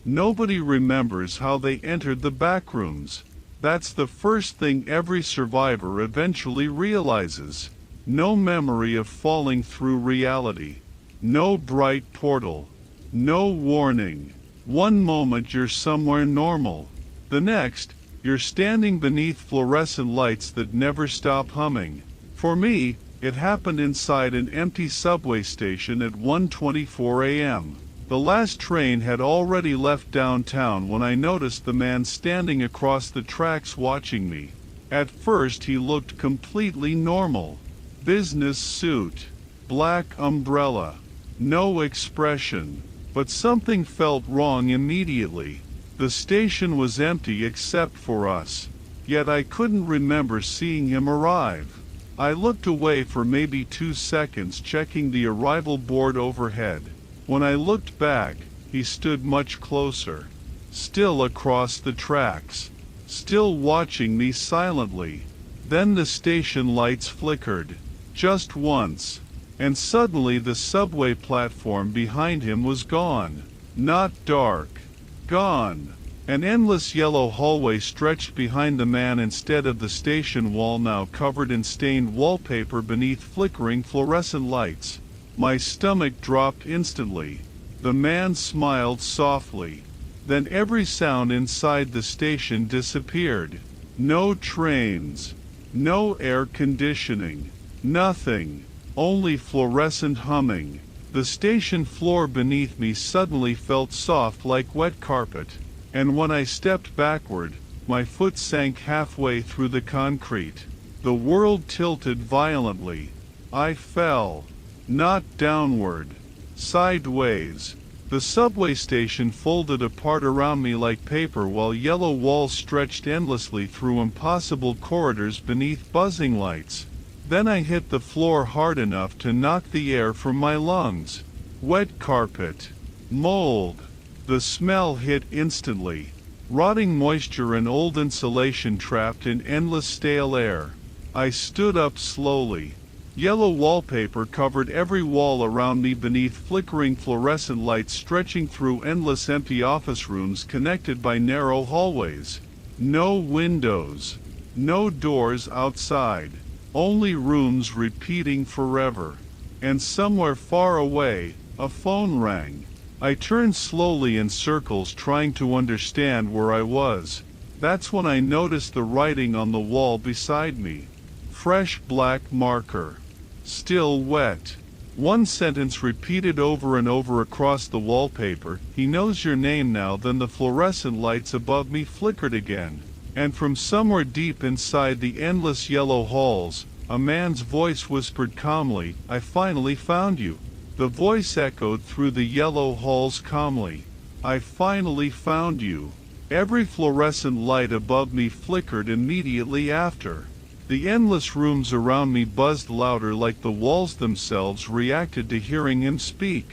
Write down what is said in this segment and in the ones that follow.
Nobody remembers how they entered the backrooms. That's the first thing every survivor eventually realizes. No memory of falling through reality. No bright portal. No warning. One moment you're somewhere normal. The next, you're standing beneath fluorescent lights that never stop humming. For me, it happened inside an empty subway station at 1:24 a.m. The last train had already left downtown when I noticed the man standing across the tracks watching me. At first he looked completely normal. Business suit, black umbrella, no expression. But something felt wrong immediately. The station was empty except for us. Yet I couldn't remember seeing him arrive. I looked away for maybe 2 seconds, checking the arrival board overhead. When I looked back, he stood much closer. Still across the tracks. Still watching me silently. Then the station lights flickered. Just once. And suddenly the subway platform behind him was gone. Not dark. Gone. An endless yellow hallway stretched behind the man instead of the station wall, now covered in stained wallpaper beneath flickering fluorescent lights. My stomach dropped instantly. The man smiled softly. Then every sound inside the station disappeared. No trains. No air conditioning. Nothing. Only fluorescent humming. The station floor beneath me suddenly felt soft like wet carpet. And when I stepped backward, my foot sank halfway through the concrete. The world tilted violently. I fell. Not downward. Sideways. The subway station folded apart around me like paper while yellow walls stretched endlessly through impossible corridors beneath buzzing lights. Then I hit the floor hard enough to knock the air from my lungs. Wet carpet. Mold. The smell hit instantly. Rotting moisture and old insulation trapped in endless stale air. I stood up slowly. Yellow wallpaper covered every wall around me beneath flickering fluorescent lights stretching through endless empty office rooms connected by narrow hallways. No windows. No doors outside. Only rooms repeating forever. And somewhere far away, a phone rang. I turned slowly in circles trying to understand where I was. That's when I noticed the writing on the wall beside me. Fresh black marker. Still wet. One sentence repeated over and over across the wallpaper. He knows your name now. Then the fluorescent lights above me flickered again. And from somewhere deep inside the endless yellow halls, a man's voice whispered calmly, "I finally found you." The voice echoed through the yellow halls calmly. "I finally found you." Every fluorescent light above me flickered immediately after. The endless rooms around me buzzed louder like the walls themselves reacted to hearing him speak.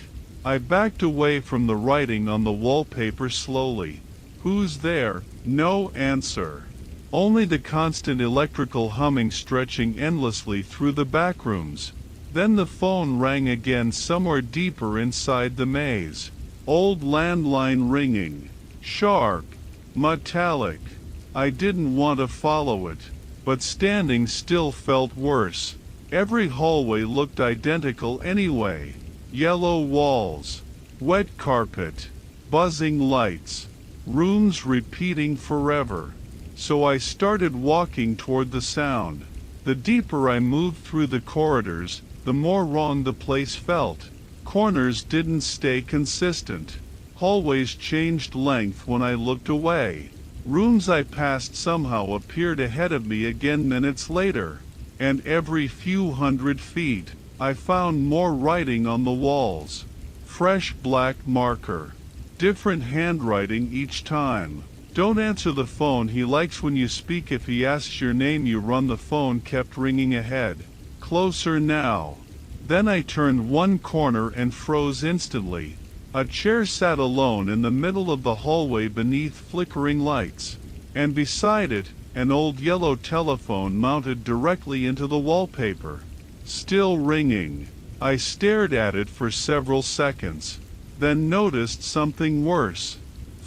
I backed away from the writing on the wallpaper slowly. Who's there? No answer. Only the constant electrical humming stretching endlessly through the backrooms. Then the phone rang again somewhere deeper inside the maze. Old landline ringing. Sharp. Metallic. I didn't want to follow it. But standing still felt worse. Every hallway looked identical anyway. Yellow walls. Wet carpet. Buzzing lights. Rooms repeating forever. So I started walking toward the sound. The deeper I moved through the corridors, the more wrong the place felt. Corners didn't stay consistent. Hallways changed length when I looked away. Rooms I passed somehow appeared ahead of me again minutes later. And every few hundred feet, I found more writing on the walls. Fresh black marker. Different handwriting each time. Don't answer the phone, he likes when you speak. If he asks your name you run. The phone kept ringing ahead. Closer now. Then I turned one corner and froze instantly. A chair sat alone in the middle of the hallway beneath flickering lights. And beside it, an old yellow telephone mounted directly into the wallpaper. Still ringing. I stared at it for several seconds. Then noticed something worse.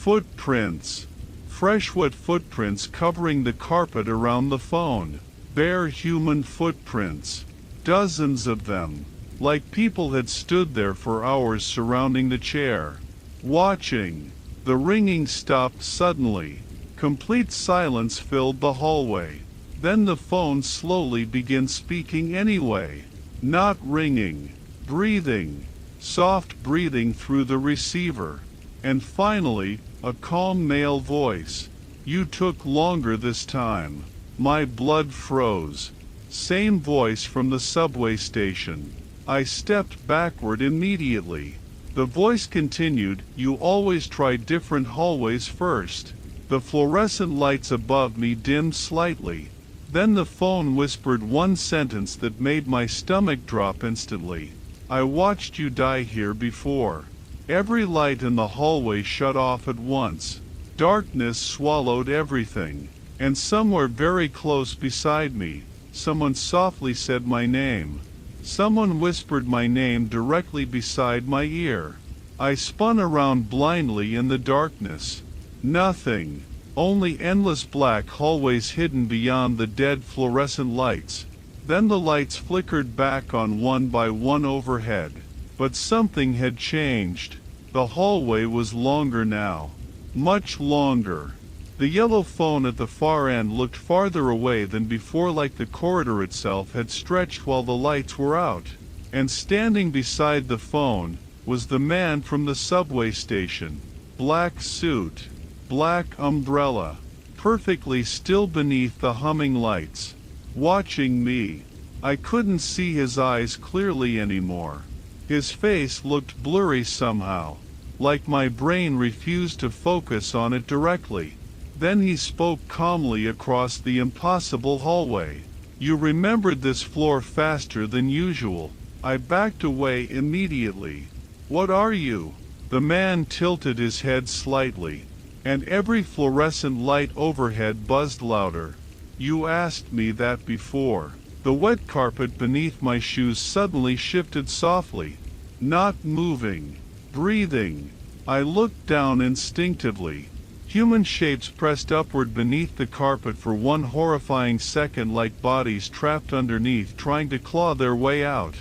Footprints. Fresh wet footprints covering the carpet around the phone. Bare human footprints. Dozens of them. Like people had stood there for hours surrounding the chair. Watching. The ringing stopped suddenly. Complete silence filled the hallway. Then the phone slowly began speaking anyway. Not ringing. Breathing. Soft breathing through the receiver. And finally, a calm male voice. "You took longer this time." My blood froze. Same voice from the subway station. I stepped backward immediately. The voice continued, "You always try different hallways first." The fluorescent lights above me dimmed slightly. Then the phone whispered one sentence that made my stomach drop instantly. "I watched you die here before." Every light in the hallway shut off at once. Darkness swallowed everything. And somewhere very close beside me, someone softly said my name. Someone whispered my name directly beside my ear. I spun around blindly in the darkness. Nothing. Only endless black hallways hidden beyond the dead fluorescent lights. Then the lights flickered back on one by one overhead. But something had changed. The hallway was longer now. Much longer. The yellow phone at the far end looked farther away than before, like the corridor itself had stretched while the lights were out. And standing beside the phone was the man from the subway station. Black suit. Black umbrella. Perfectly still beneath the humming lights. Watching me. I couldn't see his eyes clearly anymore. His face looked blurry somehow, like my brain refused to focus on it directly. Then he spoke calmly across the impossible hallway. "You remembered this floor faster than usual." I backed away immediately. "What are you?" The man tilted his head slightly, and every fluorescent light overhead buzzed louder. "You asked me that before." The wet carpet beneath my shoes suddenly shifted softly. Not moving. Breathing. I looked down instinctively. Human shapes pressed upward beneath the carpet for one horrifying second, like bodies trapped underneath trying to claw their way out.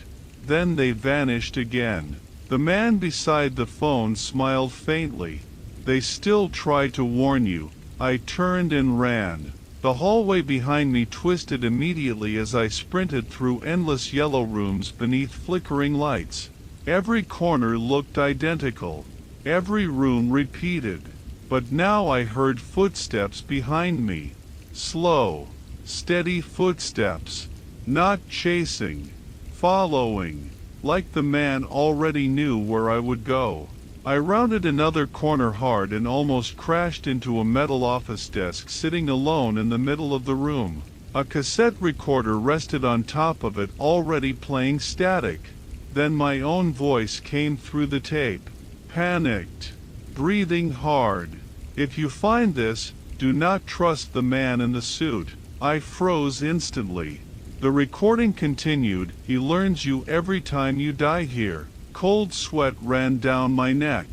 Then they vanished again. The man beside the phone smiled faintly. "They still try to warn you." I turned and ran. The hallway behind me twisted immediately as I sprinted through endless yellow rooms beneath flickering lights. Every corner looked identical. Every room repeated. But now I heard footsteps behind me. Slow, steady footsteps. Not chasing. Following. Like the man already knew where I would go. I rounded another corner hard and almost crashed into a metal office desk sitting alone in the middle of the room. A cassette recorder rested on top of it, already playing static. Then my own voice came through the tape. Panicked. Breathing hard. "If you find this, do not trust the man in the suit." I froze instantly. The recording continued. "He learns you every time you die here." Cold sweat ran down my neck.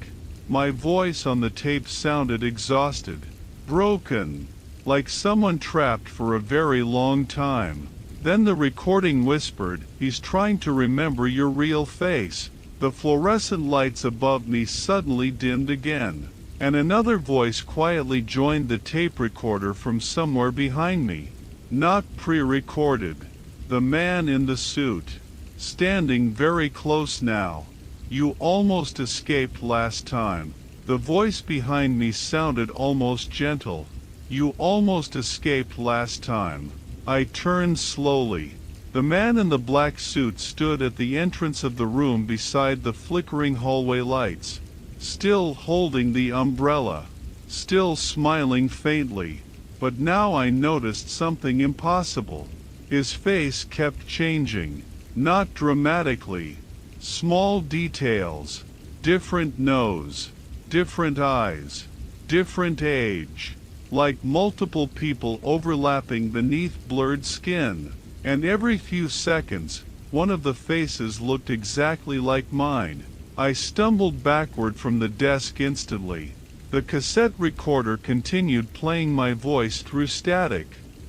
My voice on the tape sounded exhausted. Broken. Like someone trapped for a very long time. Then the recording whispered, "He's trying to remember your real face." The fluorescent lights above me suddenly dimmed again. And another voice quietly joined the tape recorder from somewhere behind me. Not pre-recorded. The man in the suit. Standing very close now. "You almost escaped last time." The voice behind me sounded almost gentle. "You almost escaped last time." I turned slowly. The man in the black suit stood at the entrance of the room beside the flickering hallway lights. Still holding the umbrella. Still smiling faintly. But now I noticed something impossible. His face kept changing. Not dramatically. Small details. Different nose. Different eyes. Different age. Like multiple people overlapping beneath blurred skin. And every few seconds, one of the faces looked exactly like mine. I stumbled backward from the desk instantly. The cassette recorder continued playing my voice through static.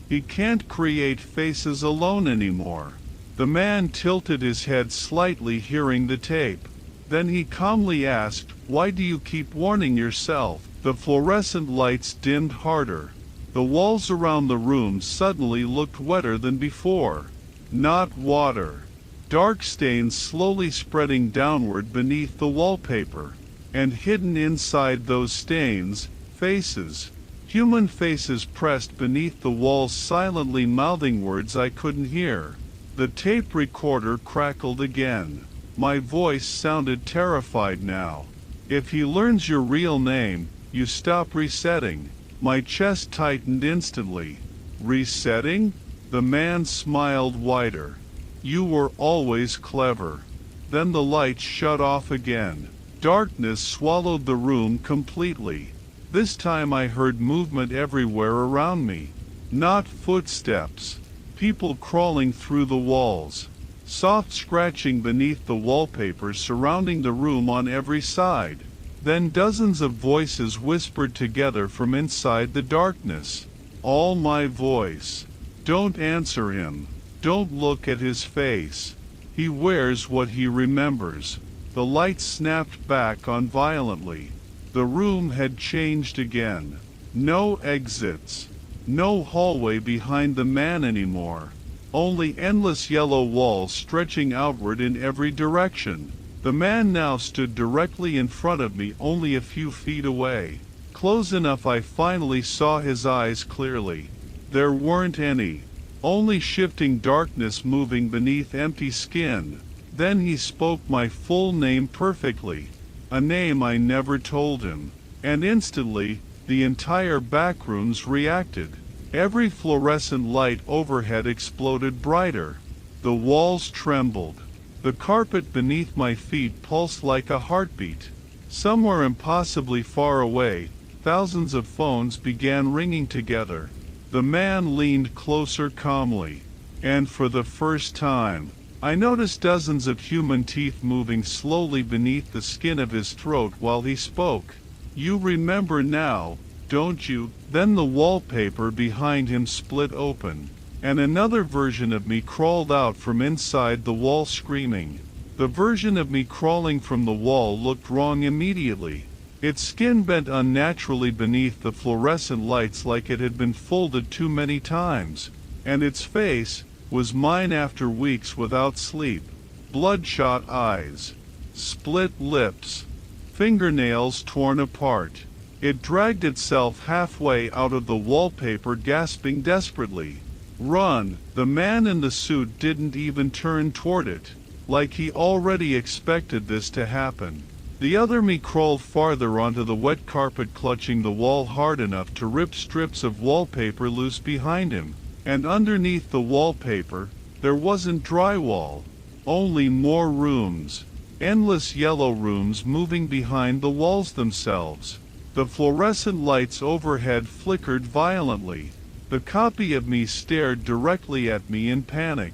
He can't create faces alone anymore. The man tilted his head slightly, hearing the tape. Then he calmly asked, "Why do you keep warning yourself?" The fluorescent lights dimmed harder. The walls around the room suddenly looked wetter than before. Not water. Dark stains slowly spreading downward beneath the wallpaper. And hidden inside those stains, faces. Human faces pressed beneath the walls, silently mouthing words I couldn't hear. The tape recorder crackled again. My voice sounded terrified now. "If he learns your real name, you stop resetting." My chest tightened instantly. "Resetting?" The man smiled wider. "You were always clever." Then the lights shut off again. Darkness swallowed the room completely. This time I heard movement everywhere around me. Not footsteps. People crawling through the walls. Soft scratching beneath the wallpaper surrounding the room on every side. Then dozens of voices whispered together from inside the darkness. All my voice. "Don't answer him. Don't look at his face. He wears what he remembers." The lights snapped back on violently. The room had changed again. No exits. No hallway behind the man anymore. Only endless yellow walls stretching outward in every direction. The man now stood directly in front of me, only a few feet away. Close enough I finally saw his eyes clearly. There weren't any. Only shifting darkness moving beneath empty skin. Then he spoke my full name perfectly. A name I never told him. And instantly, the entire Backrooms reacted. Every fluorescent light overhead exploded brighter. The walls trembled. The carpet beneath my feet pulsed like a heartbeat. Somewhere impossibly far away, thousands of phones began ringing together. The man leaned closer calmly. And for the first time, I noticed dozens of human teeth moving slowly beneath the skin of his throat while he spoke. "You remember now, don't you?" Then the wallpaper behind him split open, and another version of me crawled out from inside the wall screaming. The version of me crawling from the wall looked wrong immediately. Its skin bent unnaturally beneath the fluorescent lights like it had been folded too many times, and its face was mine after weeks without sleep. Bloodshot eyes, split lips, fingernails torn apart. It dragged itself halfway out of the wallpaper, gasping desperately. "Run!" The man in the suit didn't even turn toward it, like he already expected this to happen. The other me crawled farther onto the wet carpet, clutching the wall hard enough to rip strips of wallpaper loose behind him. And underneath the wallpaper, there wasn't drywall, only more rooms. Endless yellow rooms moving behind the walls themselves. The fluorescent lights overhead flickered violently. The copy of me stared directly at me in panic.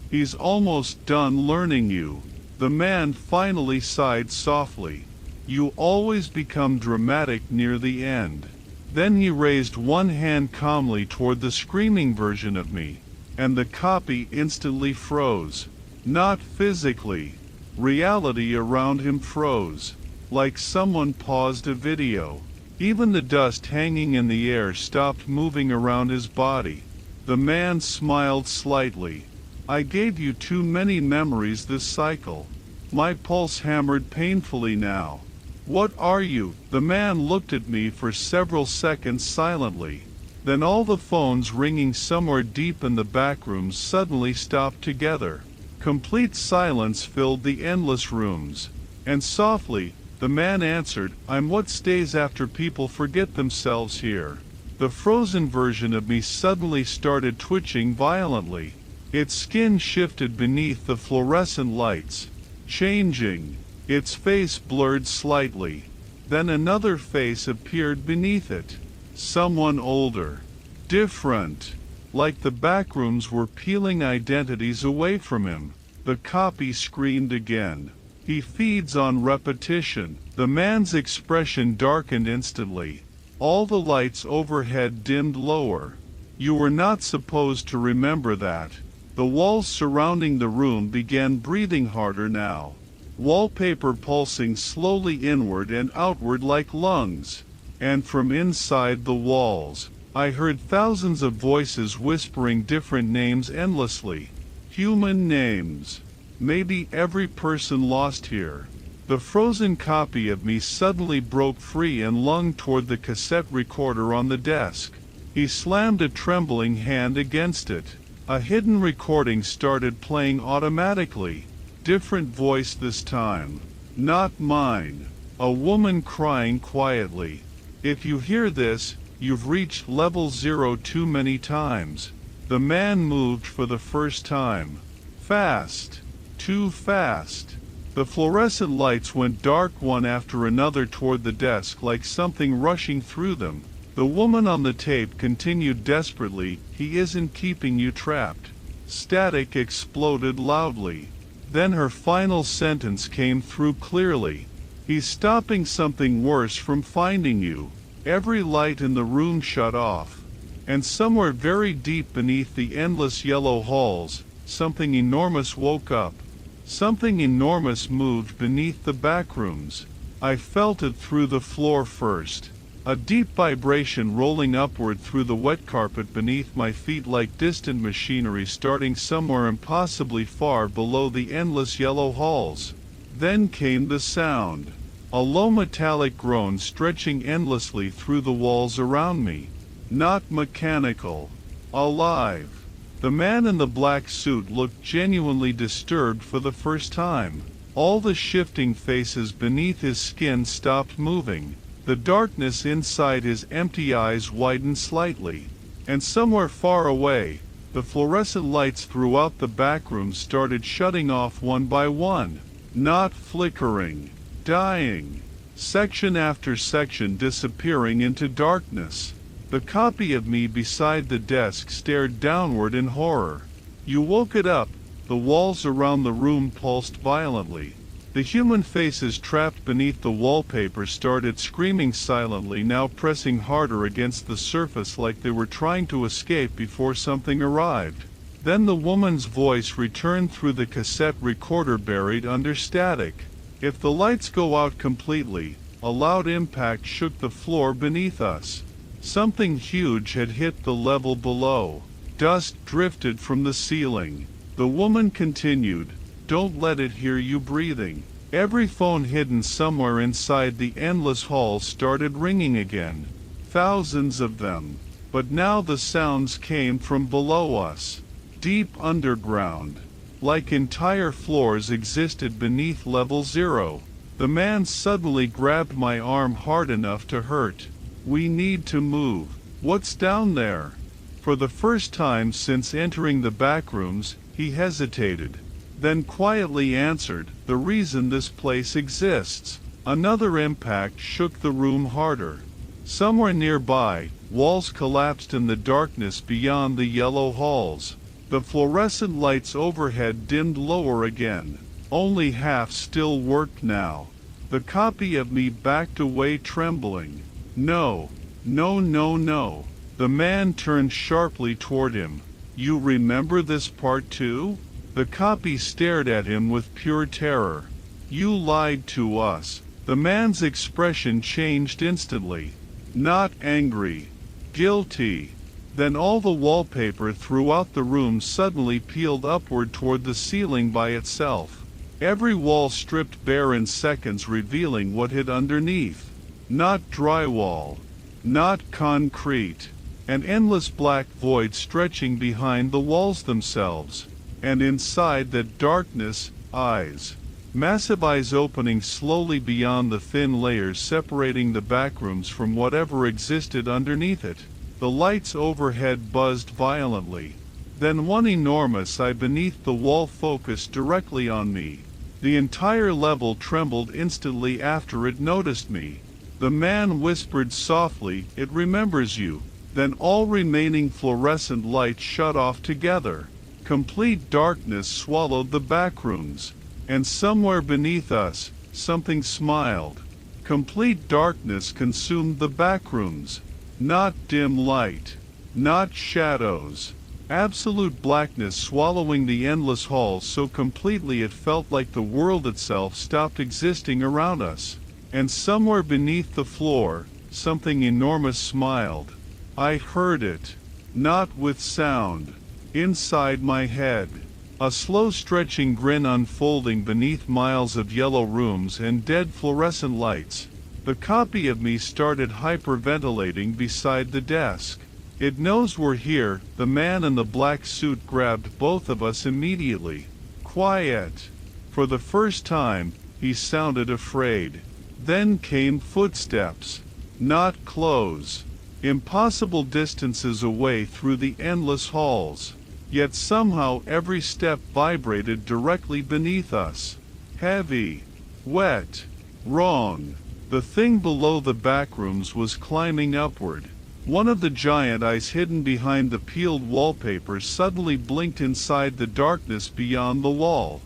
"He's almost done learning you." The man finally sighed softly. "You always become dramatic near the end." Then he raised one hand calmly toward the screaming version of me, and the copy instantly froze. Not physically. Reality around him froze, like someone paused a video. Even the dust hanging in the air stopped moving around his body. The man smiled slightly. "I gave you too many memories this cycle." My pulse hammered painfully now. "What are you?" The man looked at me for several seconds silently. Then all the phones ringing somewhere deep in the backrooms suddenly stopped together. Complete silence filled the endless rooms. And softly, the man answered, "I'm what stays after people forget themselves here." The frozen version of me suddenly started twitching violently. Its skin shifted beneath the fluorescent lights, changing. Its face blurred slightly. Then another face appeared beneath it. Someone older. Different. Like the backrooms were peeling identities away from him. The copy screamed again. He feeds on repetition. The man's expression darkened instantly. All the lights overhead dimmed lower. You were not supposed to remember that. The walls surrounding the room began breathing harder now. Wallpaper pulsing slowly inward and outward like lungs. And from inside the walls, I heard thousands of voices whispering different names endlessly. Human names. Maybe every person lost here. The frozen copy of me suddenly broke free and lunged toward the cassette recorder on the desk. He slammed a trembling hand against it. A hidden recording started playing automatically. Different voice this time. Not mine. A woman crying quietly. If you hear this, you've reached level 0 too many times. The man moved for the first time. Fast. Too fast. The fluorescent lights went dark one after another toward the desk like something rushing through them. The woman on the tape continued desperately, "He isn't keeping you trapped." Static exploded loudly. Then her final sentence came through clearly. "He's stopping something worse from finding you." Every light in the room shut off. And somewhere very deep beneath the endless yellow halls, something enormous woke up. Something enormous moved beneath the backrooms. I felt it through the floor first. A deep vibration rolling upward through the wet carpet beneath my feet like distant machinery starting somewhere impossibly far below the endless yellow halls. Then came the sound. A low metallic groan stretching endlessly through the walls around me. Not mechanical. Alive. The man in the black suit looked genuinely disturbed for the first time. All the shifting faces beneath his skin stopped moving. The darkness inside his empty eyes widened slightly. And somewhere far away, the fluorescent lights throughout the backrooms started shutting off one by one. Not flickering. Dying. Section after section disappearing into darkness. The copy of me beside the desk stared downward in horror. You woke it up. The walls around the room pulsed violently. The human faces trapped beneath the wallpaper started screaming silently, now pressing harder against the surface like they were trying to escape before something arrived. Then the woman's voice returned through the cassette recorder buried under static. "If the lights go out completely," a loud impact shook the floor beneath us. Something huge had hit the level below. Dust drifted from the ceiling. The woman continued, "Don't let it hear you breathing." Every phone hidden somewhere inside the endless hall started ringing again. Thousands of them. But now the sounds came from below us. Deep underground. Like entire floors existed beneath level 0. The man suddenly grabbed my arm hard enough to hurt. "We need to move." "What's down there?" For the first time since entering the backrooms, he hesitated. Then quietly answered, "The reason this place exists." Another impact shook the room harder. Somewhere nearby, walls collapsed in the darkness beyond the yellow halls. The fluorescent lights overhead dimmed lower again. Only half still worked now. The copy of me backed away trembling. "No, no, no, no." The man turned sharply toward him. "You remember this part too?" The copy stared at him with pure terror. "You lied to us." The man's expression changed instantly. Not angry. Guilty. Then all the wallpaper throughout the room suddenly peeled upward toward the ceiling by itself. Every wall stripped bare in seconds, revealing what hid underneath. Not drywall. Not concrete. An endless black void stretching behind the walls themselves. And inside that darkness, eyes. Massive eyes opening slowly beyond the thin layers separating the backrooms from whatever existed underneath it. The lights overhead buzzed violently. Then one enormous eye beneath the wall focused directly on me. The entire level trembled instantly after it noticed me. The man whispered softly, "It remembers you." Then all remaining fluorescent lights shut off together. Complete darkness swallowed the backrooms. And somewhere beneath us, something smiled. Complete darkness consumed the backrooms. Not dim light. Not shadows. Absolute blackness swallowing the endless halls so completely it felt like the world itself stopped existing around us. And somewhere beneath the floor, something enormous smiled. I heard it. Not with sound. Inside my head. A slow stretching grin unfolding beneath miles of yellow rooms and dead fluorescent lights. The copy of me started hyperventilating beside the desk. It knows we're here. The man in the black suit grabbed both of us immediately. Quiet. For the first time, he sounded afraid. Then came footsteps. Not close. Impossible distances away through the endless halls. Yet somehow every step vibrated directly beneath us. Heavy. Wet. Wrong. The thing below the backrooms was climbing upward. One of the giant eyes hidden behind the peeled wallpaper suddenly blinked inside the darkness beyond the wall.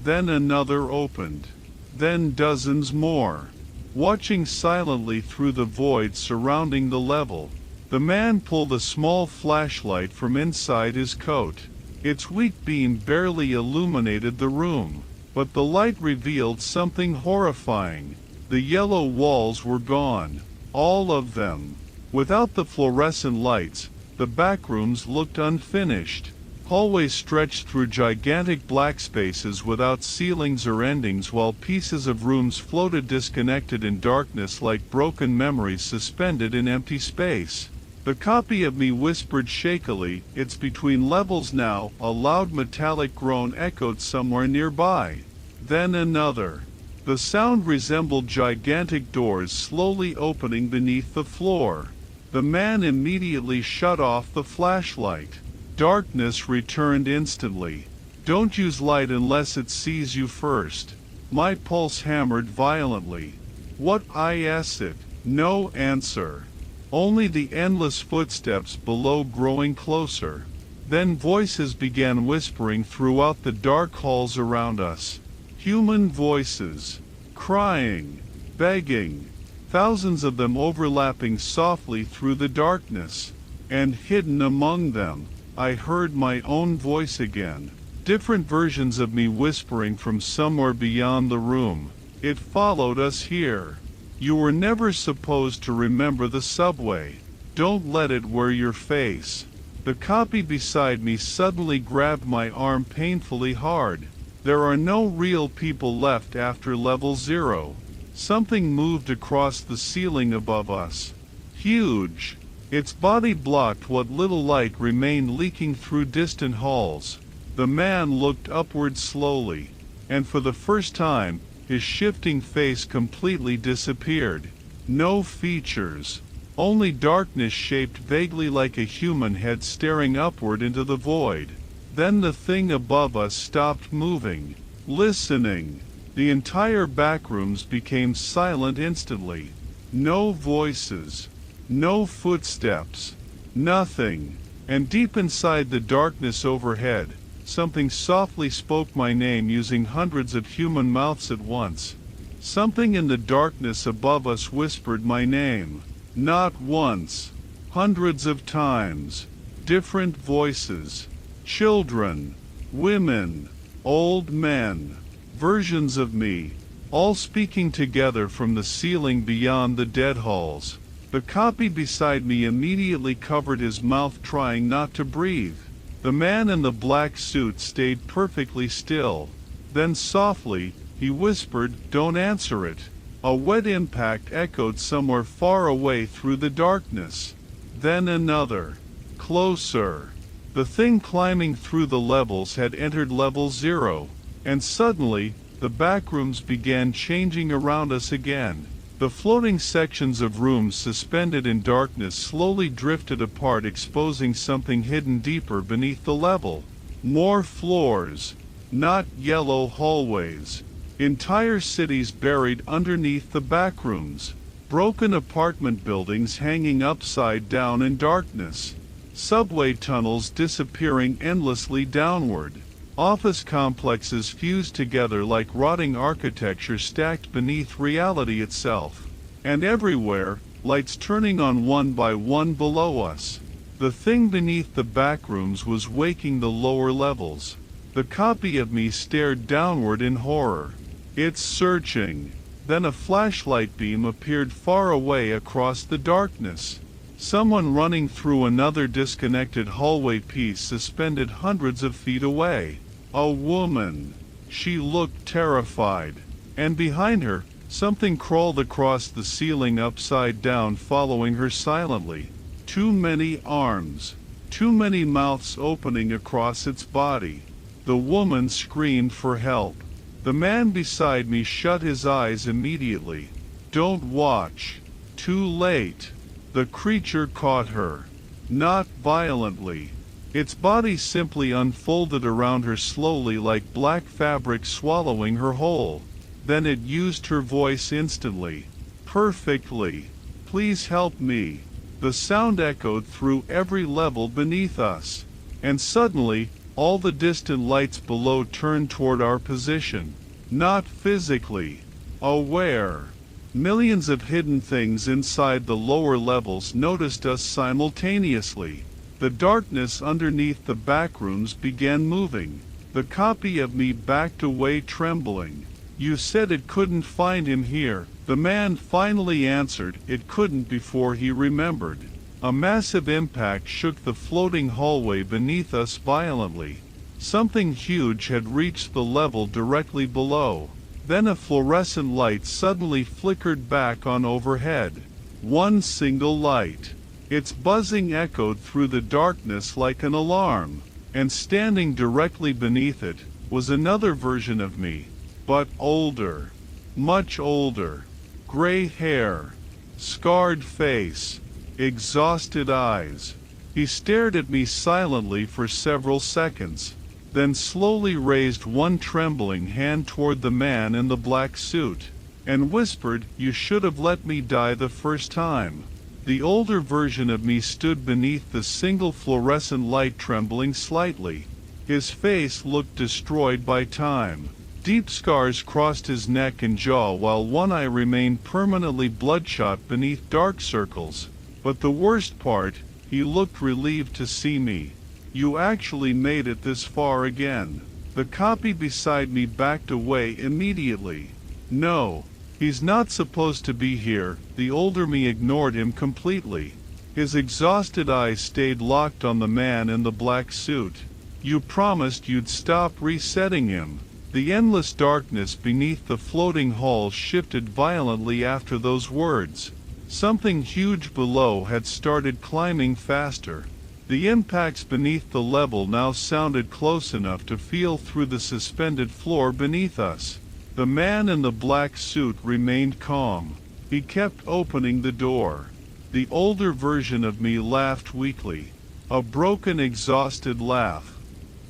Then another opened. Then dozens more. Watching silently through the void surrounding the level. The man pulled a small flashlight from inside his coat. Its weak beam barely illuminated the room, but the light revealed something horrifying. The yellow walls were gone. All of them. Without the fluorescent lights, the backrooms looked unfinished. Hallways stretched through gigantic black spaces without ceilings or endings, while pieces of rooms floated disconnected in darkness like broken memories suspended in empty space. The copy of me whispered shakily, "It's between levels now." A loud metallic groan echoed somewhere nearby. Then another. The sound resembled gigantic doors slowly opening beneath the floor. The man immediately shut off the flashlight. Darkness returned instantly. "Don't use light unless it sees you first." My pulse hammered violently. What? I asked it. No answer. Only the endless footsteps below growing closer. Then voices began whispering throughout the dark halls around us. Human voices. Crying. Begging. Thousands of them overlapping softly through the darkness. And hidden among them, I heard my own voice again. Different versions of me whispering from somewhere beyond the room. It followed us here. You were never supposed to remember the subway. Don't let it wear your face. The copy beside me suddenly grabbed my arm painfully hard. There are no real people left after level 0. Something moved across the ceiling above us. Huge. Its body blocked what little light remained leaking through distant halls. The man looked upward slowly, and for the first time, his shifting face completely disappeared. No features. Only darkness shaped vaguely like a human head staring upward into the void. Then the thing above us stopped moving. Listening. The entire backrooms became silent instantly. No voices. No footsteps. Nothing. And deep inside the darkness overhead, something softly spoke my name using hundreds of human mouths at once. Something in the darkness above us whispered my name. Not once. Hundreds of times. Different voices. Children. Women. Old men. Versions of me. All speaking together from the ceiling beyond the dead halls. The copy beside me immediately covered his mouth, trying not to breathe. The man in the black suit stayed perfectly still. Then softly, he whispered, "Don't answer it." A wet impact echoed somewhere far away through the darkness. Then another. Closer. The thing climbing through the levels had entered level 0, and suddenly, the backrooms began changing around us again. The floating sections of rooms suspended in darkness slowly drifted apart, exposing something hidden deeper beneath the level. More floors. Not yellow hallways. Entire cities buried underneath the backrooms. Broken apartment buildings hanging upside down in darkness. Subway tunnels disappearing endlessly downward. Office complexes fused together like rotting architecture stacked beneath reality itself. And everywhere, lights turning on one by one below us. The thing beneath the backrooms was waking the lower levels. The copy of me stared downward in horror. It's searching. Then a flashlight beam appeared far away across the darkness. Someone running through another disconnected hallway piece suspended hundreds of feet away. A woman. She looked terrified. And behind her, something crawled across the ceiling upside down, following her silently. Too many arms. Too many mouths opening across its body. The woman screamed for help. The man beside me shut his eyes immediately. Don't watch. Too late. The creature caught her. Not violently. Its body simply unfolded around her slowly like black fabric swallowing her whole. Then it used her voice instantly. Perfectly. Please help me. The sound echoed through every level beneath us. And suddenly, all the distant lights below turned toward our position. Not physically. Aware. Millions of hidden things inside the lower levels noticed us simultaneously. The darkness underneath the backrooms began moving. The copy of me backed away trembling. You said it couldn't find him here. The man finally answered it couldn't before he remembered. A massive impact shook the floating hallway beneath us violently. Something huge had reached the level directly below. Then a fluorescent light suddenly flickered back on overhead. One single light. Its buzzing echoed through the darkness like an alarm. And standing directly beneath it was another version of me. But older. Much older. Gray hair. Scarred face. Exhausted eyes. He stared at me silently for several seconds, then slowly raised one trembling hand toward the man in the black suit, and whispered, "You should have let me die the first time." The older version of me stood beneath the single fluorescent light, trembling slightly. His face looked destroyed by time. Deep scars crossed his neck and jaw, while one eye remained permanently bloodshot beneath dark circles. But the worst part, he looked relieved to see me. "You actually made it this far again." The copy beside me backed away immediately. "No, he's not supposed to be here." The older me ignored him completely. His exhausted eyes stayed locked on the man in the black suit. "You promised you'd stop resetting him." The endless darkness beneath the floating hall shifted violently after those words. Something huge below had started climbing faster. The impacts beneath the level now sounded close enough to feel through the suspended floor beneath us. The man in the black suit remained calm. He kept opening the door. The older version of me laughed weakly. A broken, exhausted laugh.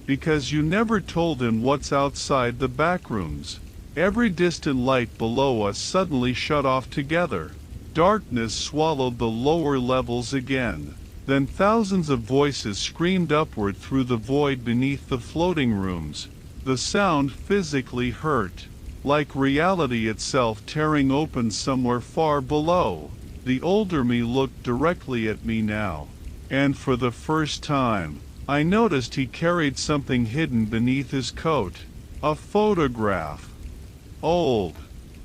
"Because you never told him what's outside the backrooms." Every distant light below us suddenly shut off together. Darkness swallowed the lower levels again. Then thousands of voices screamed upward through the void beneath the floating rooms. The sound physically hurt, like reality itself tearing open somewhere far below. The older me looked directly at me now. And for the first time, I noticed he carried something hidden beneath his coat. A photograph. Old.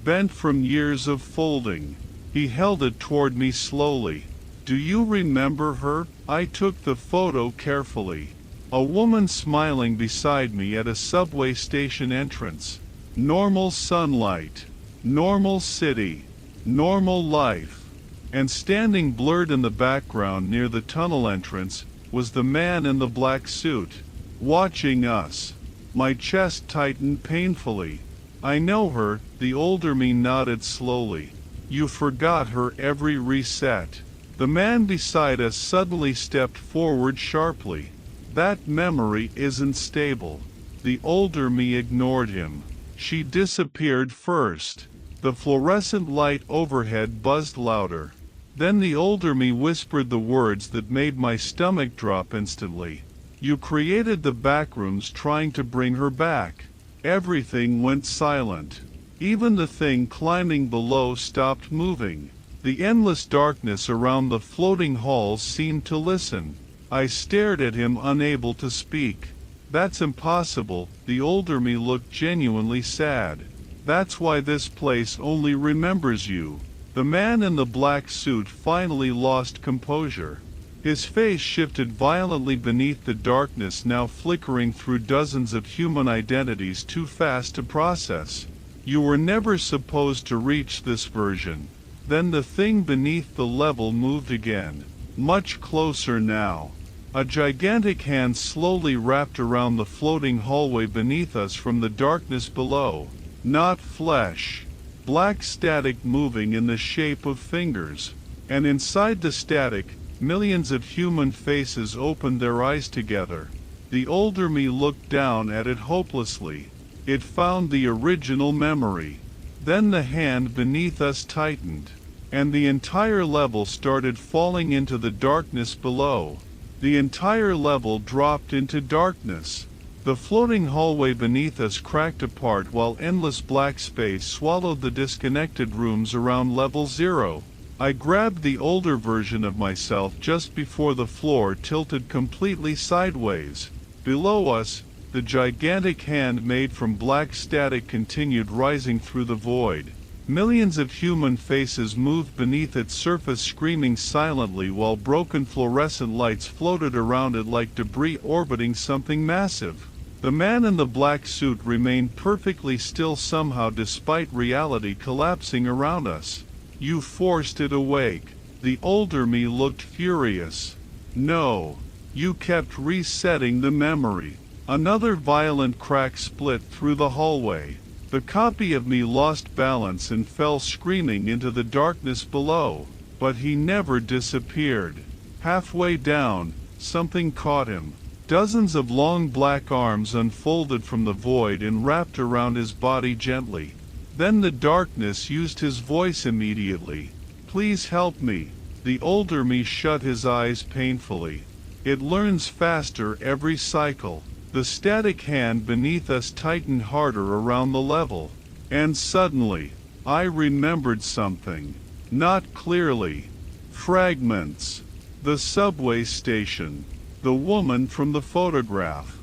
Bent from years of folding. He held it toward me slowly. "Do you remember her?" I took the photo carefully. A woman smiling beside me at a subway station entrance. Normal sunlight. Normal city. Normal life. And standing blurred in the background near the tunnel entrance was the man in the black suit, watching us. My chest tightened painfully. "I know her," the older me nodded slowly. "You forgot her every reset." The man beside us suddenly stepped forward sharply. "That memory isn't stable." The older me ignored him. "She disappeared first." The fluorescent light overhead buzzed louder. Then the older me whispered the words that made my stomach drop instantly. You created the backrooms trying to bring her back. Everything went silent. Even the thing climbing below stopped moving. The endless darkness around the floating halls seemed to listen. I stared at him, unable to speak. That's impossible. The older me looked genuinely sad. That's why this place only remembers you. The man in the black suit finally lost composure. His face shifted violently beneath the darkness now flickering through dozens of human identities too fast to process. You were never supposed to reach this version. Then the thing beneath the level moved again. Much closer now. A gigantic hand slowly wrapped around the floating hallway beneath us from the darkness below. Not flesh. Black static moving in the shape of fingers. And inside the static, millions of human faces opened their eyes together. The older me looked down at it hopelessly. It found the original memory. Then the hand beneath us tightened. And the entire level started falling into the darkness below. The entire level dropped into darkness. The floating hallway beneath us cracked apart while endless black space swallowed the disconnected rooms around level 0. I grabbed the older version of myself just before the floor tilted completely sideways. Below us, the gigantic hand made from black static continued rising through the void. Millions of human faces moved beneath its surface, screaming silently while broken fluorescent lights floated around it like debris orbiting something massive. The man in the black suit remained perfectly still somehow despite reality collapsing around us. You forced it awake. The older me looked furious. No. You kept resetting the memory. Another violent crack split through the hallway. The copy of me lost balance and fell screaming into the darkness below. But he never disappeared. Halfway down, something caught him. Dozens of long black arms unfolded from the void and wrapped around his body gently. Then the darkness used his voice immediately. Please help me. The older me shut his eyes painfully. It learns faster every cycle. The static hand beneath us tightened harder around the level. And suddenly, I remembered something. Not clearly. Fragments. The subway station. The woman from the photograph.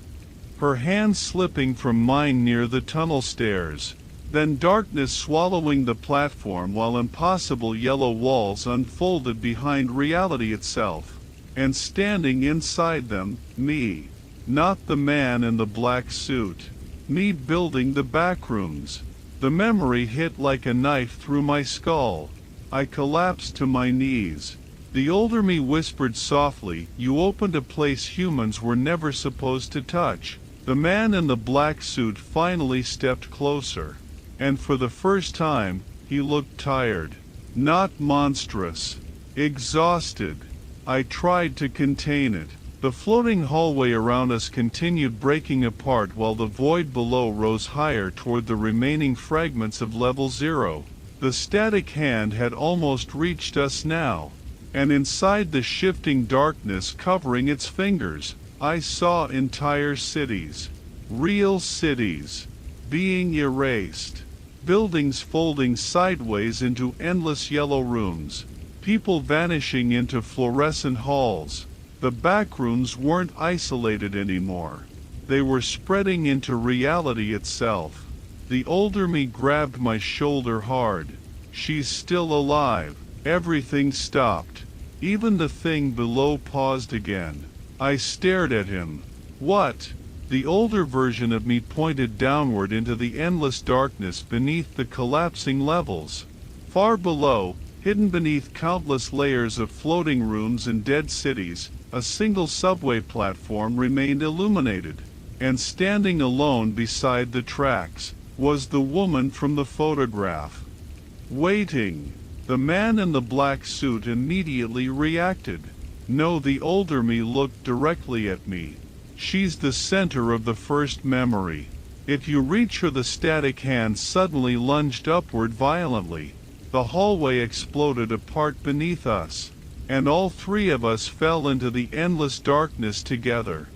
Her hand slipping from mine near the tunnel stairs. Then darkness swallowing the platform while impossible yellow walls unfolded behind reality itself. And standing inside them, me. Not the man in the black suit. Me building the backrooms. The memory hit like a knife through my skull. I collapsed to my knees. The older me whispered softly, "You opened a place humans were never supposed to touch." The man in the black suit finally stepped closer. And for the first time, he looked tired. Not monstrous. Exhausted. I tried to contain it. The floating hallway around us continued breaking apart while the void below rose higher toward the remaining fragments of level 0. The static hand had almost reached us now. And inside the shifting darkness covering its fingers, I saw entire cities. Real cities. Being erased. Buildings folding sideways into endless yellow rooms. People vanishing into fluorescent halls. The backrooms weren't isolated anymore. They were spreading into reality itself. The older me grabbed my shoulder hard. She's still alive. Everything stopped. Even the thing below paused again. I stared at him. What? The older version of me pointed downward into the endless darkness beneath the collapsing levels. Far below, hidden beneath countless layers of floating rooms and dead cities, a single subway platform remained illuminated. And standing alone beside the tracks, was the woman from the photograph. Waiting. The man in the black suit immediately reacted. No, the older me looked directly at me. She's the center of the first memory. If you reach her, the static hand suddenly lunged upward violently. The hallway exploded apart beneath us. And all three of us fell into the endless darkness together.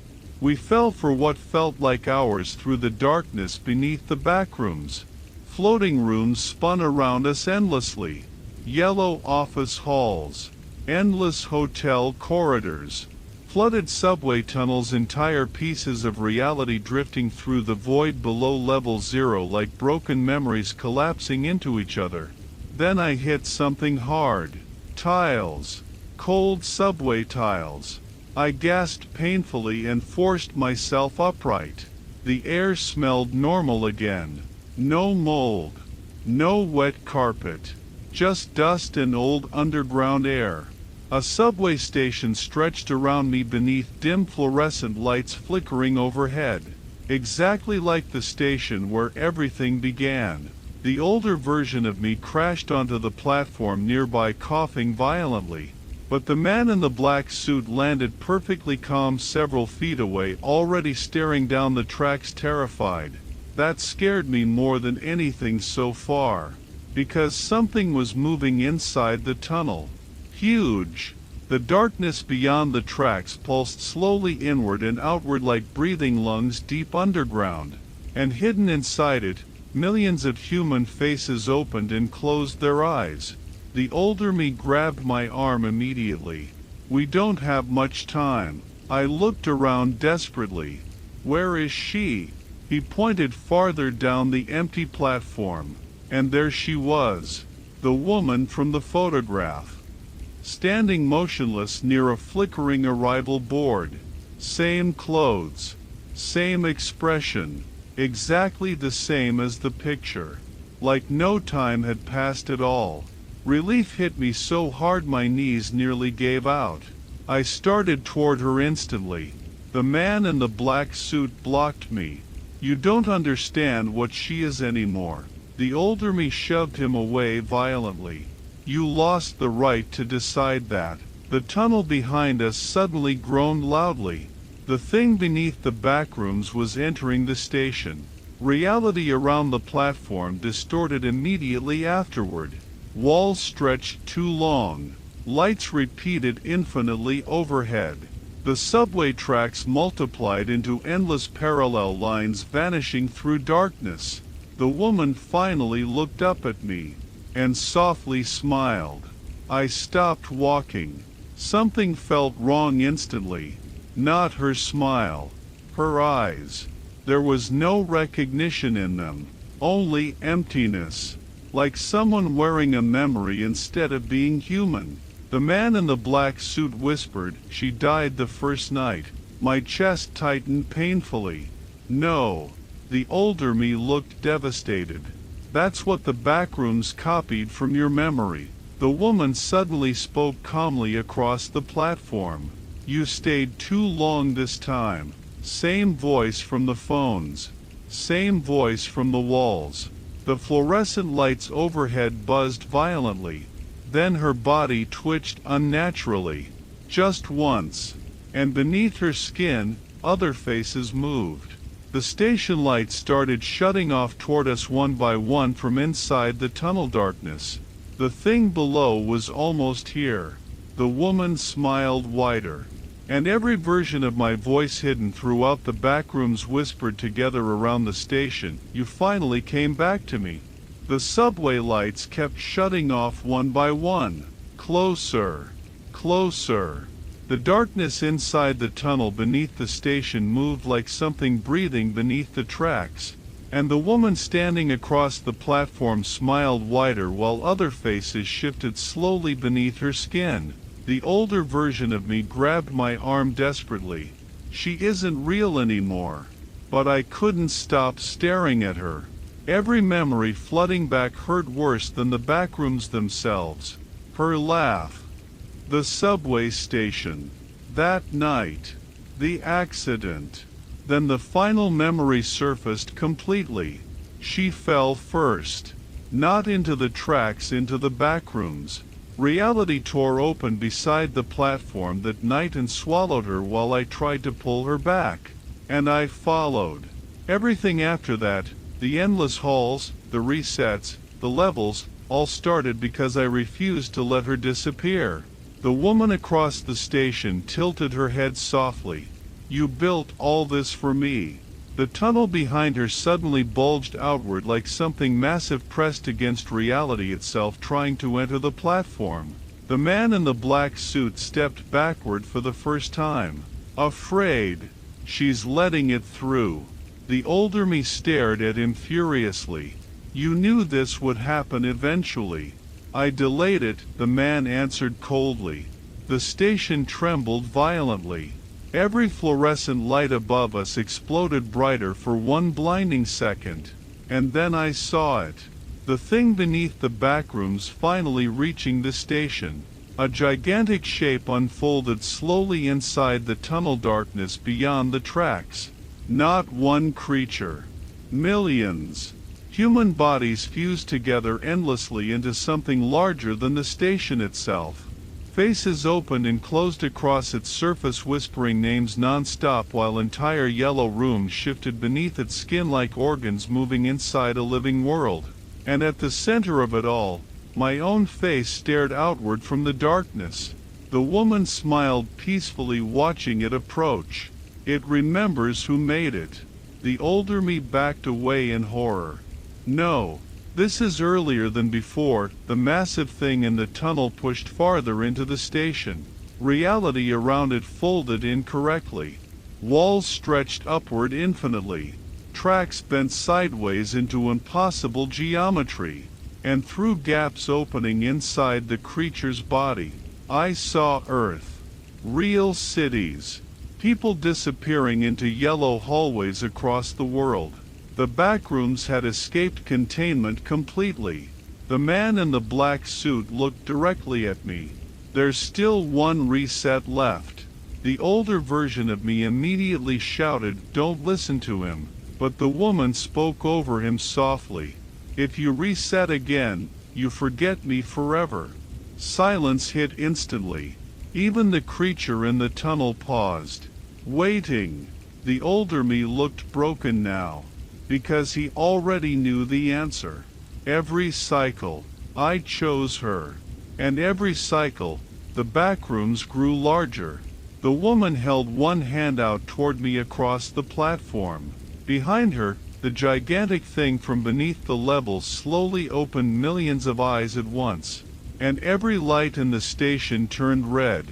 We fell for what felt like hours through the darkness beneath the backrooms. Floating rooms spun around us endlessly. Yellow office halls. Endless hotel corridors. Flooded subway tunnels, entire pieces of reality drifting through the void below level 0 like broken memories collapsing into each other. Then I hit something hard. Tiles. Cold subway tiles. I gasped painfully and forced myself upright. The air smelled normal again. No mold. No wet carpet. Just dust and old underground air. A subway station stretched around me beneath dim fluorescent lights flickering overhead. Exactly like the station where everything began. The older version of me crashed onto the platform nearby, coughing violently. But the man in the black suit landed perfectly calm several feet away, already staring down the tracks, terrified. That scared me more than anything so far. Because something was moving inside the tunnel. Huge. The darkness beyond the tracks pulsed slowly inward and outward like breathing lungs deep underground. And hidden inside it, millions of human faces opened and closed their eyes. The older me grabbed my arm immediately. We don't have much time. I looked around desperately. Where is she? He pointed farther down the empty platform. And there she was. The woman from the photograph. Standing motionless near a flickering arrival board. Same clothes. Same expression. Exactly the same as the picture. Like no time had passed at all. Relief hit me so hard my knees nearly gave out. I started toward her instantly. The man in the black suit blocked me. You don't understand what she is anymore. The older me shoved him away violently. You lost the right to decide that. The tunnel behind us suddenly groaned loudly. The thing beneath the backrooms was entering the station. Reality around the platform distorted immediately afterward. Walls stretched too long. Lights repeated infinitely overhead. The subway tracks multiplied into endless parallel lines vanishing through darkness. The woman finally looked up at me and softly smiled. I stopped walking. Something felt wrong instantly. Not her smile. Her eyes. There was no recognition in them. Only emptiness. Like someone wearing a memory instead of being human. The man in the black suit whispered, "She died the first night." My chest tightened painfully. No. The older me looked devastated. That's what the backrooms copied from your memory. The woman suddenly spoke calmly across the platform. You stayed too long this time. Same voice from the phones. Same voice from the walls. The fluorescent lights overhead buzzed violently. Then her body twitched unnaturally. Just once. And beneath her skin, other faces moved. The station lights started shutting off toward us one by one from inside the tunnel darkness. The thing below was almost here. The woman smiled wider. And every version of my voice hidden throughout the backrooms whispered together around the station, "You finally came back to me." The subway lights kept shutting off one by one. Closer. Closer. The darkness inside the tunnel beneath the station moved like something breathing beneath the tracks. And the woman standing across the platform smiled wider while other faces shifted slowly beneath her skin. The older version of me grabbed my arm desperately. She isn't real anymore. But I couldn't stop staring at her. Every memory flooding back hurt worse than the backrooms themselves. Her laugh. The subway station. That night. The accident. Then the final memory surfaced completely. She fell first. Not into the tracks, into the backrooms. Reality tore open beside the platform that night and swallowed her while I tried to pull her back. And I followed. Everything after that, the endless halls, the resets, the levels, all started because I refused to let her disappear. The woman across the station tilted her head softly. You built all this for me." The tunnel behind her suddenly bulged outward like something massive pressed against reality itself trying to enter the platform. The man in the black suit stepped backward for the first time. Afraid. "She's letting it through." The older me stared at him furiously. "You knew this would happen eventually." "I delayed it," the man answered coldly. The station trembled violently. Every fluorescent light above us exploded brighter for one blinding second. And then I saw it. The thing beneath the backrooms finally reaching the station. A gigantic shape unfolded slowly inside the tunnel darkness beyond the tracks. Not one creature. Millions. Human bodies fused together endlessly into something larger than the station itself. Faces opened and closed across its surface whispering names non-stop while entire yellow rooms shifted beneath its skin like organs moving inside a living world. And at the center of it all, my own face stared outward from the darkness. The woman smiled peacefully watching it approach. It remembers who made it. The older me backed away in horror. No. This is earlier than before. The massive thing in the tunnel pushed farther into the station. Reality around it folded incorrectly. Walls stretched upward infinitely. Tracks bent sideways into impossible geometry. And through gaps opening inside the creature's body, I saw Earth. Real cities. People disappearing into yellow hallways across the world. The backrooms had escaped containment completely. The man in the black suit looked directly at me. "There's still one reset left." The older version of me immediately shouted, "Don't listen to him." But the woman spoke over him softly. "If you reset again, you forget me forever." Silence hit instantly. Even the creature in the tunnel paused. Waiting. The older me looked broken now. Because he already knew the answer. Every cycle, I chose her. And every cycle, the backrooms grew larger. The woman held one hand out toward me across the platform. Behind her, the gigantic thing from beneath the levels slowly opened millions of eyes at once. And every light in the station turned red.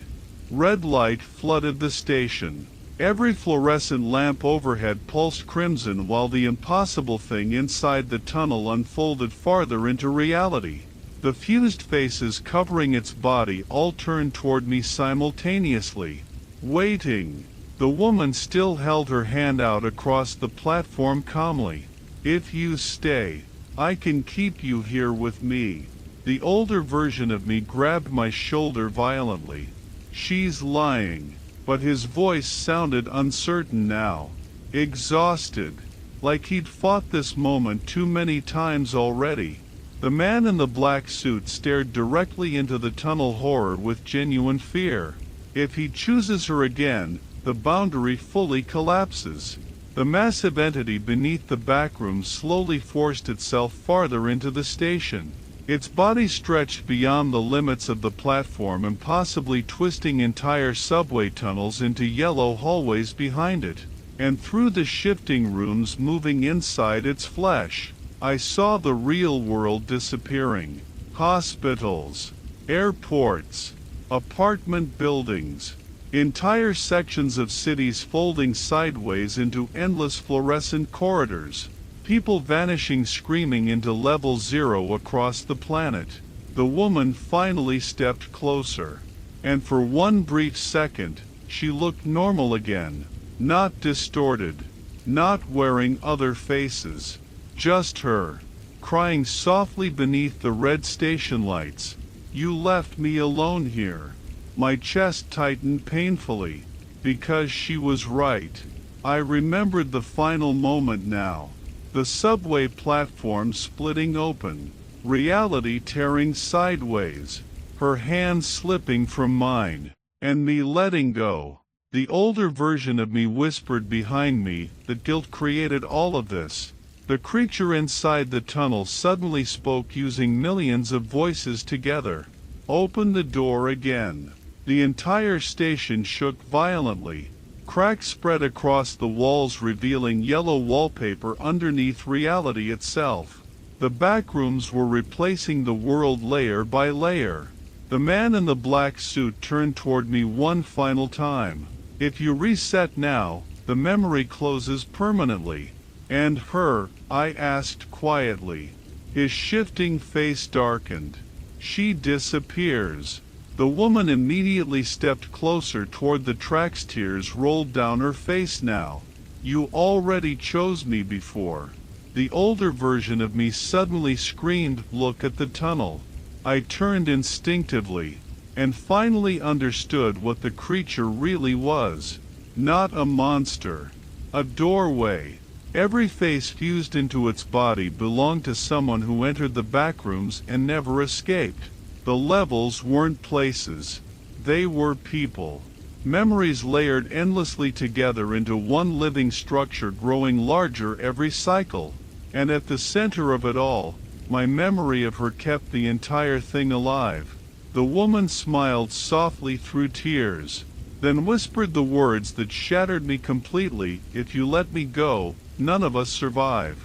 Red light flooded the station. Every fluorescent lamp overhead pulsed crimson while the impossible thing inside the tunnel unfolded farther into reality. The fused faces covering its body all turned toward me simultaneously. Waiting. The woman still held her hand out across the platform calmly. "If you stay, I can keep you here with me." The older version of me grabbed my shoulder violently. "She's lying." But his voice sounded uncertain now. Exhausted. Like he'd fought this moment too many times already. The man in the black suit stared directly into the tunnel horror with genuine fear. If he chooses her again, the boundary fully collapses. The massive entity beneath the backroom slowly forced itself farther into the station. Its body stretched beyond the limits of the platform, impossibly twisting entire subway tunnels into yellow hallways behind it, and through the shifting rooms moving inside its flesh. I saw the real world disappearing. Hospitals, airports, apartment buildings, entire sections of cities folding sideways into endless fluorescent corridors. People vanishing screaming into level 0 across the planet. The woman finally stepped closer. And for one brief second, she looked normal again. Not distorted. Not wearing other faces. Just her. Crying softly beneath the red station lights. "You left me alone here." My chest tightened painfully. Because she was right. I remembered the final moment now. The subway platform splitting open, reality tearing sideways, her hand slipping from mine, and me letting go. The older version of me whispered behind me that guilt created all of this. The creature inside the tunnel suddenly spoke using millions of voices together. "Open the door again." The entire station shook violently. Cracks spread across the walls, revealing yellow wallpaper underneath reality itself. The backrooms were replacing the world layer by layer. The man in the black suit turned toward me one final time. "If you reset now, the memory closes permanently." "And her?" I asked quietly. His shifting face darkened. "She disappears." The woman immediately stepped closer toward the tracks. Tears rolled down her face now. "You already chose me before." The older version of me suddenly screamed, "Look at the tunnel." I turned instinctively, and finally understood what the creature really was. Not a monster. A doorway. Every face fused into its body belonged to someone who entered the backrooms and never escaped. The levels weren't places. They were people. Memories layered endlessly together into one living structure, growing larger every cycle. And at the center of it all, my memory of her kept the entire thing alive. The woman smiled softly through tears, then whispered the words that shattered me completely, "If you let me go, none of us survive."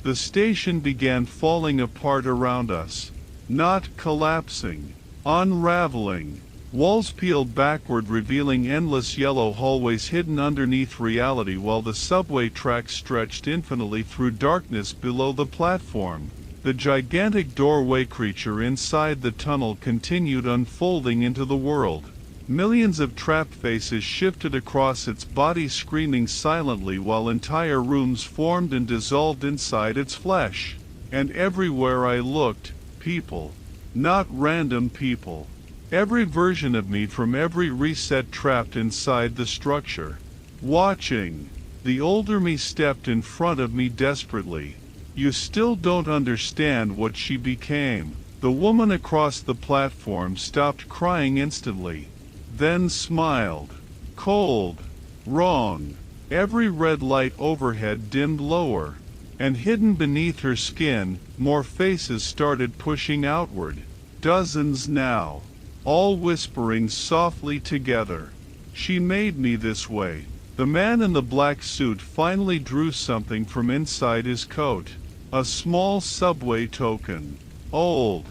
The station began falling apart around us. Not collapsing. Unraveling. Walls peeled backward, revealing endless yellow hallways hidden underneath reality, while the subway tracks stretched infinitely through darkness below the platform. The gigantic doorway creature inside the tunnel continued unfolding into the world. Millions of trapped faces shifted across its body, screaming silently, while entire rooms formed and dissolved inside its flesh. And everywhere I looked, people. Not random people. Every version of me from every reset trapped inside the structure. Watching. The older me stepped in front of me desperately. "You still don't understand what she became." The woman across the platform stopped crying instantly, then smiled. Cold. Wrong. Every red light overhead dimmed lower, and hidden beneath her skin, more faces started pushing outward. Dozens now. All whispering softly together. "She made me this way." The man in the black suit finally drew something from inside his coat. A small subway token. Old.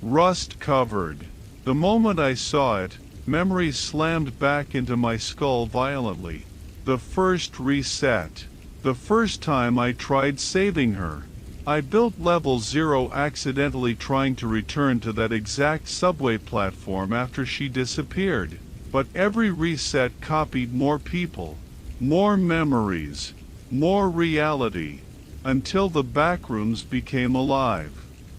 Rust-covered. The moment I saw it, memories slammed back into my skull violently. The first reset. The first time I tried saving her. I built level 0 accidentally, trying to return to that exact subway platform after she disappeared. But every reset copied more people, more memories, more reality, until the backrooms became alive.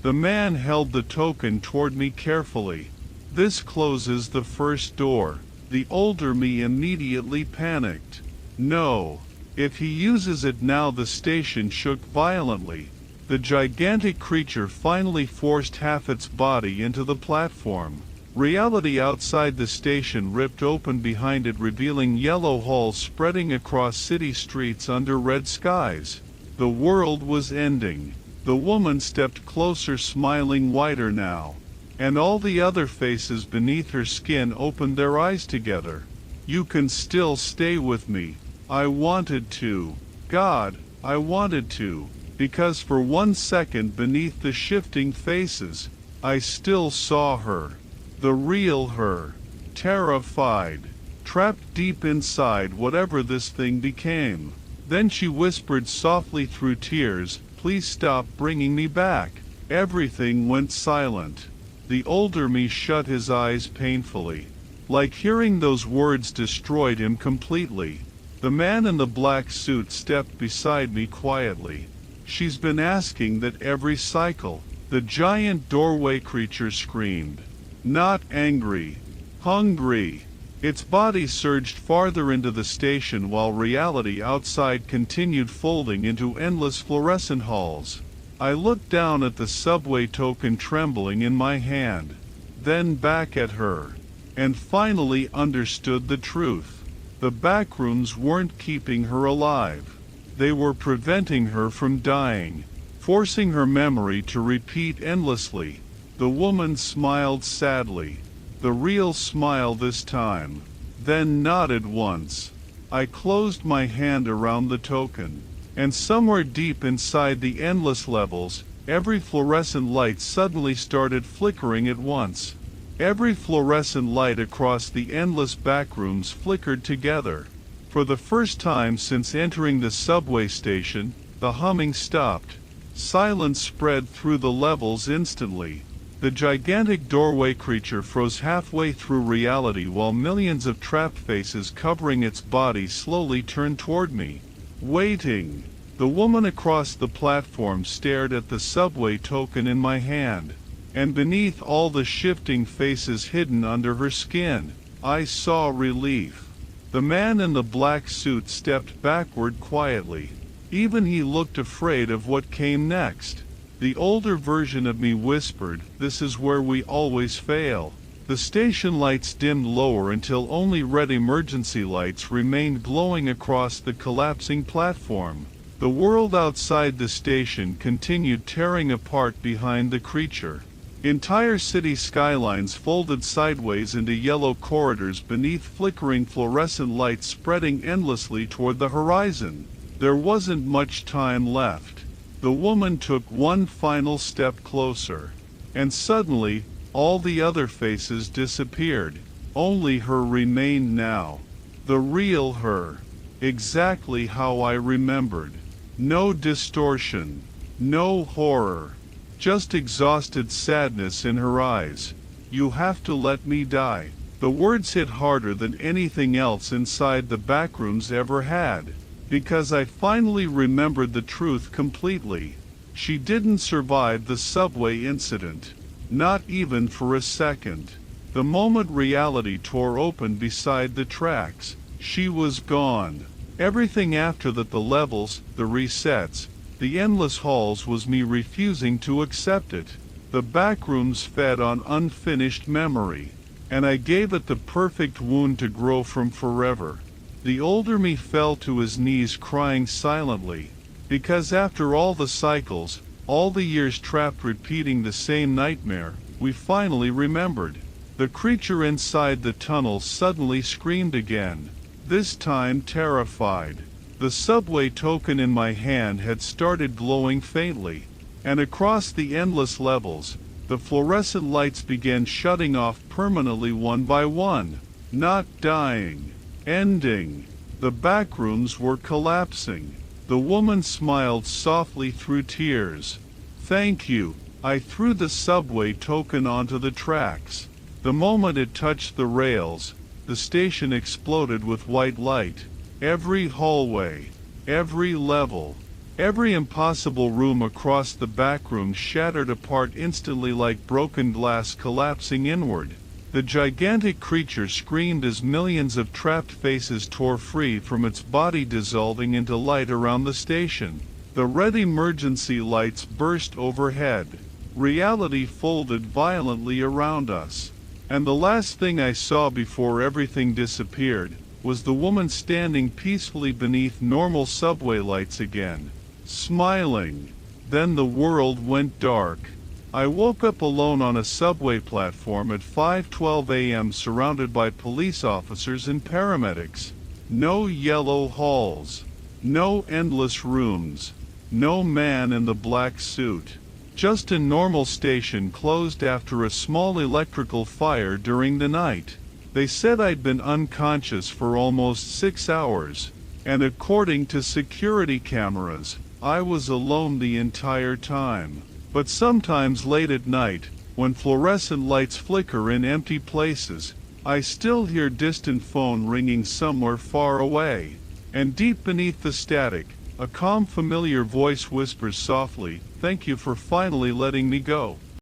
The man held the token toward me carefully. "This closes the first door." The older me immediately panicked. "No. If he uses it now." The station shook violently. The gigantic creature finally forced half its body into the platform. Reality outside the station ripped open behind it, revealing yellow halls spreading across city streets under red skies. The world was ending. The woman stepped closer, smiling wider now. And all the other faces beneath her skin opened their eyes together. "You can still stay with me." I wanted to. God, I wanted to. Because for 1 second beneath the shifting faces, I still saw her. The real her. Terrified. Trapped deep inside whatever this thing became. Then she whispered softly through tears, "Please stop bringing me back." Everything went silent. The older me shut his eyes painfully. Like hearing those words destroyed him completely. The man in the black suit stepped beside me quietly. "She's been asking that every cycle." The giant doorway creature screamed. Not angry. Hungry. Its body surged farther into the station while reality outside continued folding into endless fluorescent halls. I looked down at the subway token trembling in my hand, then back at her, and finally understood the truth. The backrooms weren't keeping her alive. They were preventing her from dying, forcing her memory to repeat endlessly. The woman smiled sadly, the real smile this time, then nodded once. I closed my hand around the token. And somewhere deep inside the endless levels, every fluorescent light suddenly started flickering at once. Every fluorescent light across the endless backrooms flickered together. For the first time since entering the subway station, the humming stopped. Silence spread through the levels instantly. The gigantic doorway creature froze halfway through reality while millions of trapped faces covering its body slowly turned toward me. Waiting. The woman across the platform stared at the subway token in my hand. And beneath all the shifting faces hidden under her skin, I saw relief. The man in the black suit stepped backward quietly. Even he looked afraid of what came next. The older version of me whispered, "This is where we always fail." The station lights dimmed lower until only red emergency lights remained glowing across the collapsing platform. The world outside the station continued tearing apart behind the creature. Entire city skylines folded sideways into yellow corridors beneath flickering fluorescent lights spreading endlessly toward the horizon. There wasn't much time left. The woman took one final step closer. And suddenly, all the other faces disappeared. Only her remained now. The real her. Exactly how I remembered. No distortion. No horror. Just exhausted sadness in her eyes. "You have to let me die." The words hit harder than anything else inside the backrooms ever had. Because I finally remembered the truth completely. She didn't survive the subway incident. Not even for a second. The moment reality tore open beside the tracks, she was gone. Everything after that, the levels, the resets, the endless halls, was me refusing to accept it. The backrooms fed on unfinished memory. And I gave it the perfect wound to grow from forever. The older me fell to his knees crying silently. Because after all the cycles, all the years trapped repeating the same nightmare, we finally remembered. The creature inside the tunnel suddenly screamed again. This time terrified. The subway token in my hand had started glowing faintly. And across the endless levels, the fluorescent lights began shutting off permanently one by one. Not dying. Ending. The backrooms were collapsing. The woman smiled softly through tears. "Thank you." I threw the subway token onto the tracks. The moment it touched the rails, the station exploded with white light. Every hallway, every level, every impossible room across the backroom shattered apart instantly like broken glass collapsing inward. The gigantic creature screamed as millions of trapped faces tore free from its body, dissolving into light around the station. The red emergency lights burst overhead. Reality folded violently around us. And the last thing I saw before everything disappeared was the woman standing peacefully beneath normal subway lights again, smiling. Then the world went dark. I woke up alone on a subway platform at 5:12 a.m. surrounded by police officers and paramedics. No yellow halls. No endless rooms. No man in the black suit. Just a normal station closed after a small electrical fire during the night. They said I'd been unconscious for almost 6 hours. And according to security cameras, I was alone the entire time. But sometimes late at night, when fluorescent lights flicker in empty places, I still hear distant phone ringing somewhere far away. And deep beneath the static, a calm familiar voice whispers softly, "Thank you for finally letting me go."